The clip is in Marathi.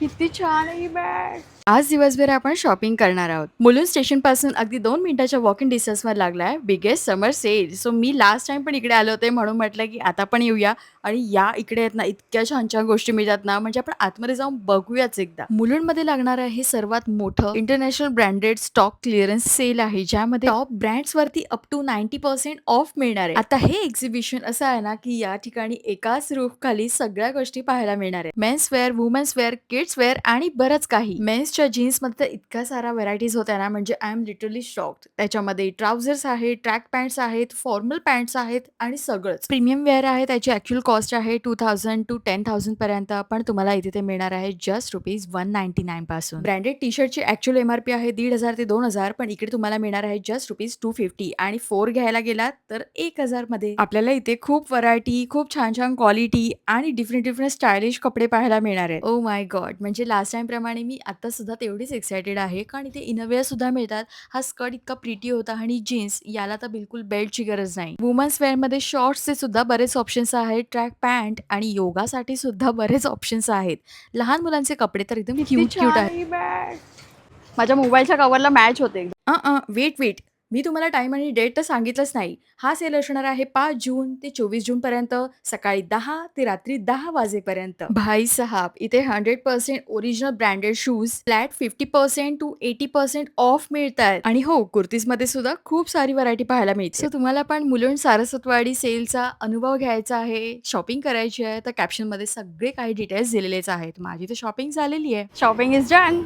किती छान आहे ही बॅग. आज दिवसभर आपण शॉपिंग करणार आहोत. मुलुंड स्टेशनपासून अगदी 2 मिनिटाच्या वॉकिंग डिस्टन्सवर लागलाय बिगेस्ट समर सेल. सो मी लास्ट टाईम पण इकडे आले होते म्हणून म्हटलं, की आता पण येऊया आणि या इकडे आहेत ना, इतक्या छान-छान गोष्टी मिळतात ना, म्हणजे आपण आतमध्ये जाऊन बघूयाच एकदा. मुलुंडमध्ये लागणारं हे सर्वात मोठं international branded stock clearance sale आहे, ज्यामध्ये टॉप ब्रँड्सवरती अप टू 90% ऑफ मिळणार आहे. आता हे एक्झिबिशन असं आहे ना, की या ठिकाणी एकाच रूफखाली सगळ्या गोष्टी पाहायला मिळणार आहेत. Men's wear, women's wear, kids wear आणि बरंच काही. मेन्सच्या जीन्समध्ये तर इतक्या साऱ्या व्हरायटीज होत्या ना, म्हणजे आय एम लिटरली शॉक्ड. त्याच्यामध्ये ट्राउझर्स आहेत, ट्रॅक पॅन्ट्स आहेत, फॉर्मल पॅन्ट्स आहेत आणि सगळंच. प्रीमियम वेअर आहे, त्याची ॲक्चुअल कॉस्ट आहे 2000 टू 10,000 पर्यंत, पण तुम्हाला इथे ते मिळणार आहे जस्ट ₹199 पासून. ब्रँडेड टी-शर्टची ॲक्चुअल एम-आर-पी आहे 1,500 ते 2,000, पण इकडे तुम्हाला मिळणार आहे जस्ट ₹250 आणि 4 घ्यायला गेलात तर 1,000 मध्ये. आपल्याला इथे खूप व्हरायटी, खूप छान-छान क्वालिटी आणि डिफरंट स्टायलिश कपडे पाहायला मिळणार आहेत. Oh my God! म्हणजे लास्ट टाईम प्रमाणे मी आता सुद्धा तेवढीच एक्सायटेड आहे, कारण इथे इनरवेअर सुद्धा मिळतात. हा स्कर्ट इतका प्रिटी होता आणि जीन्स याला तर बिलकुल बेल्टची गरज नाही. वुमन्स वेअरमध्ये शॉर्ट्सचे सुद्धा बरेच ऑप्शन्स आहेत, ट्रॅक पॅन्ट आणि योगासाठी सुद्धा बरेच ऑप्शन्स आहेत. लहान मुलांचे कपडे तर एकदम किती क्यूट छान आहेत. आहे ही बॅग. माझ्या मोबाईलच्या कव्हरला मॅच होते एकदम. वेट. मी तुम्हाला टाईम आणि डेट तर सांगितलंच नाही. हा सेल असणार आहे 5 जून ते 24 जूनपर्यंत, सकाळी 10 ते रात्री 10 वाजेपर्यंत. भाई साहब, इथे 100% original branded shoes flat 50% to 80% off मिळतायत. आणि हो, कुर्तीजमध्ये सुद्धा खूप सारी व्हरायटी पाहायला मिळते. सो तुम्हाला पण मुलुंड सारस्वतवाडी सेलचा अनुभव घ्यायचा आहे, शॉपिंग करायची आहे, तर कॅप्शनमध्ये सगळे काही डिटेल्स दिलेलेच आहेत. माझी तर शॉपिंग झालेली आहे. Shopping is done.